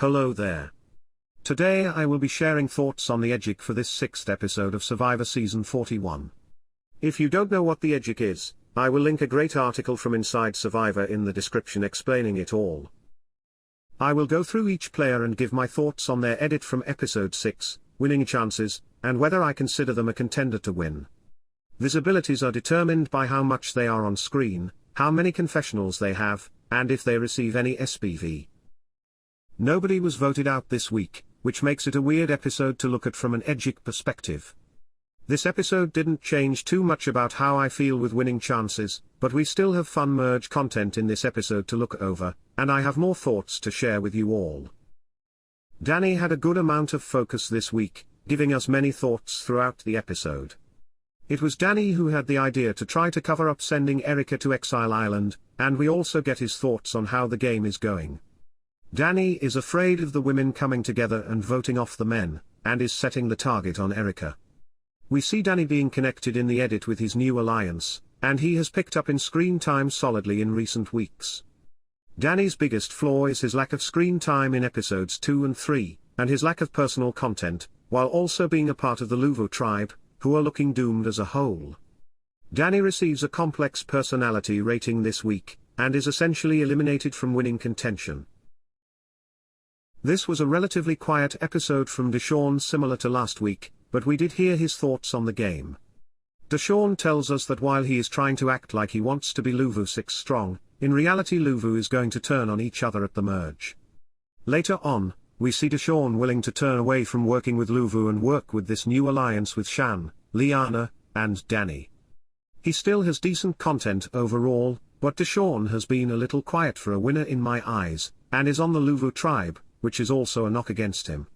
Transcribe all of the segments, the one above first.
Hello there. Today I will be sharing thoughts on the Edgic for this 6th episode of Survivor Season 41. If you don't know what the Edgic is, I will link a great article from Inside Survivor in the description explaining it all. I will go through each player and give my thoughts on their edit from Episode 6, winning chances, and whether I consider them a contender to win. Visibilities are determined by how much they are on screen, how many confessionals they have, and if they receive any SPV. Nobody was voted out this week, which makes it a weird episode to look at from an Edgic perspective. This episode didn't change too much about how I feel with winning chances, but we still have fun merge content in this episode to look over, and I have more thoughts to share with you all. Danny had a good amount of focus this week, giving us many thoughts throughout the episode. It was Danny who had the idea to try to cover up sending Erika to Exile Island, and we also get his thoughts on how the game is going. Danny is afraid of the women coming together and voting off the men, and is setting the target on Erika. We see Danny being connected in the edit with his new alliance, and he has picked up in screen time solidly in recent weeks. Danny's biggest flaw is his lack of screen time in episodes 2 and 3, and his lack of personal content, while also being a part of the Luvo tribe, who are looking doomed as a whole. Danny receives a complex personality rating this week, and is essentially eliminated from winning contention. This was a relatively quiet episode from Deshawn, similar to last week, but we did hear his thoughts on the game. Deshawn tells us that while he is trying to act like he wants to be Luvo 6 strong, in reality Luvo is going to turn on each other at the merge. Later on, we see Deshawn willing to turn away from working with Luvo and work with this new alliance with Shan, Liana, and Danny. He still has decent content overall, but Deshawn has been a little quiet for a winner in my eyes, and is on the Luvo tribe, which is also a knock against him.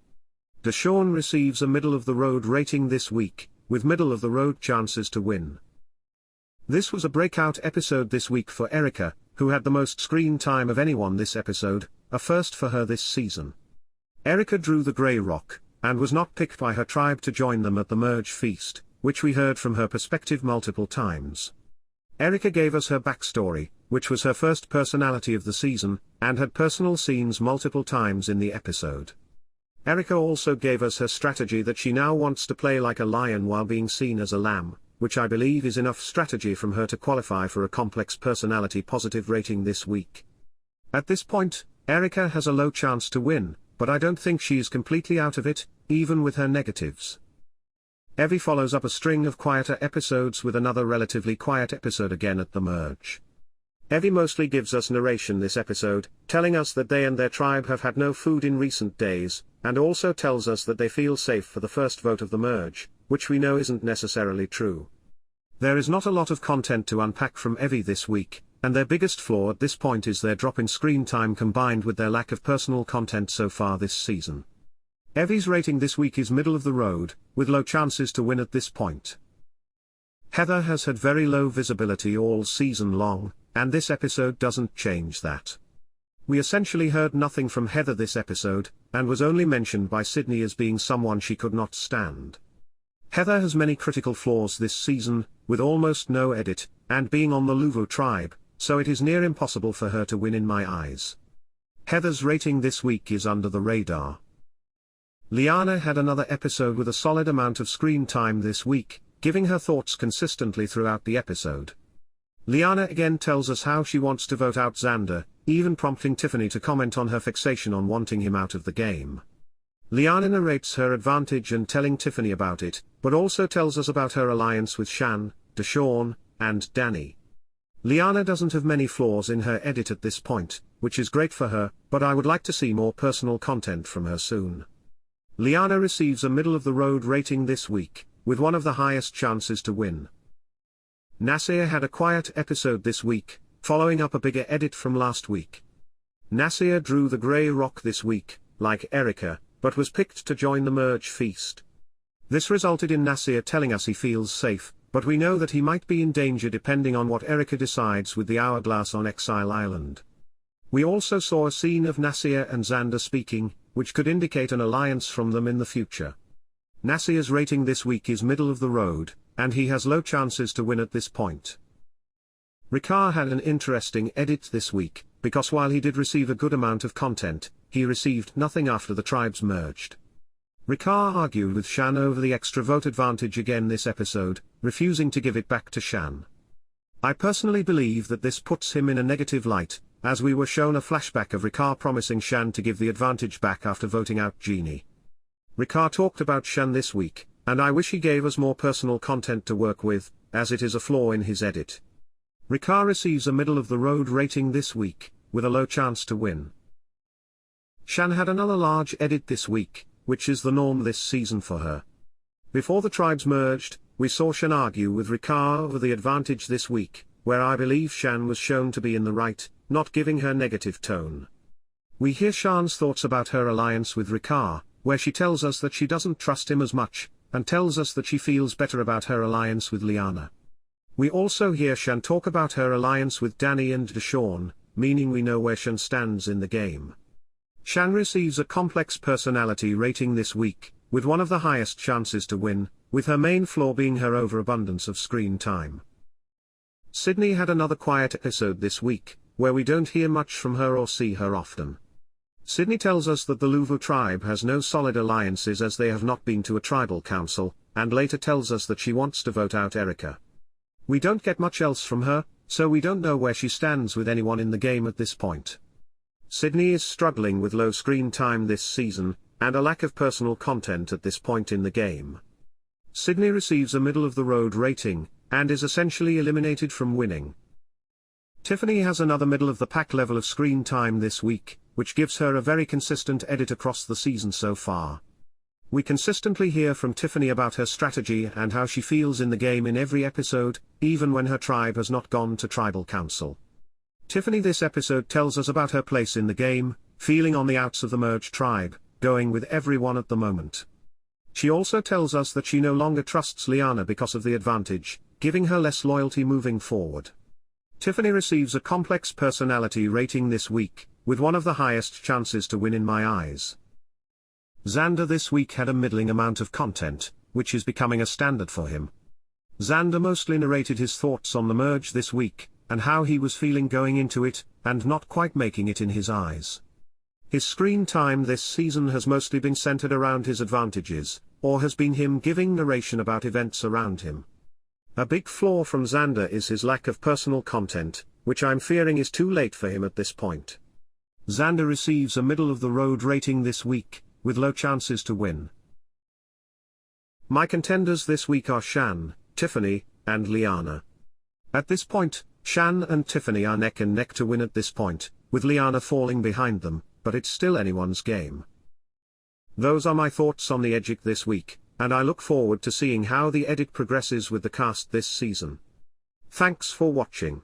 Deshawn receives a middle-of-the-road rating this week, with middle-of-the-road chances to win. This was a breakout episode this week for Erika, who had the most screen time of anyone this episode, a first for her this season. Erika drew the Grey Rock, and was not picked by her tribe to join them at the merge feast, which we heard from her perspective multiple times. Erika gave us her backstory, which was her first personality of the season, and had personal scenes multiple times in the episode. Erika also gave us her strategy that she now wants to play like a lion while being seen as a lamb, which I believe is enough strategy from her to qualify for a complex personality positive rating this week. At this point, Erika has a low chance to win, but I don't think she is completely out of it, even with her negatives. Evvie follows up a string of quieter episodes with another relatively quiet episode again at the merge. Evvie mostly gives us narration this episode, telling us that they and their tribe have had no food in recent days, and also tells us that they feel safe for the first vote of the merge, which we know isn't necessarily true. There is not a lot of content to unpack from Evvie this week, and their biggest flaw at this point is their drop in screen time combined with their lack of personal content so far this season. Evvie's rating this week is middle of the road, with low chances to win at this point. Heather has had very low visibility all season long, and this episode doesn't change that. We essentially heard nothing from Heather this episode, and was only mentioned by Sydney as being someone she could not stand. Heather has many critical flaws this season, with almost no edit, and being on the Luvo tribe, so it is near impossible for her to win in my eyes. Heather's rating this week is under the radar. Liana had another episode with a solid amount of screen time this week, giving her thoughts consistently throughout the episode. Liana again tells us how she wants to vote out Xander, even prompting Tiffany to comment on her fixation on wanting him out of the game. Liana narrates her advantage and telling Tiffany about it, but also tells us about her alliance with Shan, Deshawn, and Danny. Liana doesn't have many flaws in her edit at this point, which is great for her, but I would like to see more personal content from her soon. Liana receives a middle-of-the-road rating this week, with one of the highest chances to win. Naseer had a quiet episode this week, following up a bigger edit from last week. Naseer drew the Grey Rock this week, like Erika, but was picked to join the merge feast. This resulted in Naseer telling us he feels safe, but we know that he might be in danger depending on what Erika decides with the hourglass on Exile Island. We also saw a scene of Naseer and Xander speaking, which could indicate an alliance from them in the future. Naseer's rating this week is middle of the road, and he has low chances to win at this point. Ricard had an interesting edit this week, because while he did receive a good amount of content, he received nothing after the tribes merged. Ricard argued with Shan over the extra vote advantage again this episode, refusing to give it back to Shan. I personally believe that this puts him in a negative light, as we were shown a flashback of Ricard promising Shan to give the advantage back after voting out Genie. Ricard talked about Shan this week, and I wish he gave us more personal content to work with, as it is a flaw in his edit. Ricard receives a middle-of-the-road rating this week, with a low chance to win. Shan had another large edit this week, which is the norm this season for her. Before the tribes merged, we saw Shan argue with Ricard over the advantage this week, where I believe Shan was shown to be in the right, not giving her negative tone. We hear Shan's thoughts about her alliance with Ricard, where she tells us that she doesn't trust him as much, and tells us that she feels better about her alliance with Liana. We also hear Shan talk about her alliance with Danny and Deshawn, meaning we know where Shan stands in the game. Shan receives a complex personality rating this week, with one of the highest chances to win, with her main flaw being her overabundance of screen time. Sydney had another quiet episode this week, where we don't hear much from her or see her often. Sydney tells us that the Luvu tribe has no solid alliances as they have not been to a tribal council, and later tells us that she wants to vote out Erika. We don't get much else from her, so we don't know where she stands with anyone in the game at this point. Sydney is struggling with low screen time this season, and a lack of personal content at this point in the game. Sydney receives a middle-of-the-road rating, and is essentially eliminated from winning. Tiffany has another middle-of-the-pack level of screen time this week, which gives her a very consistent edit across the season so far. We consistently hear from Tiffany about her strategy and how she feels in the game in every episode, even when her tribe has not gone to tribal council. Tiffany this episode tells us about her place in the game, feeling on the outs of the merged tribe, going with everyone at the moment. She also tells us that she no longer trusts Liana because of the advantage, giving her less loyalty moving forward. Tiffany receives a complex personality rating this week, with one of the highest chances to win in my eyes. Xander this week had a middling amount of content, which is becoming a standard for him. Xander mostly narrated his thoughts on the merge this week, and how he was feeling going into it, and not quite making it in his eyes. His screen time this season has mostly been centered around his advantages, or has been him giving narration about events around him. A big flaw from Xander is his lack of personal content, which I'm fearing is too late for him at this point. Xander receives a middle-of-the-road rating this week, with low chances to win. My contenders this week are Shan, Tiffany, and Liana. At this point, Shan and Tiffany are neck and neck to win at this point, with Liana falling behind them, but it's still anyone's game. Those are my thoughts on the Edgic this week, and I look forward to seeing how the edit progresses with the cast this season. Thanks for watching.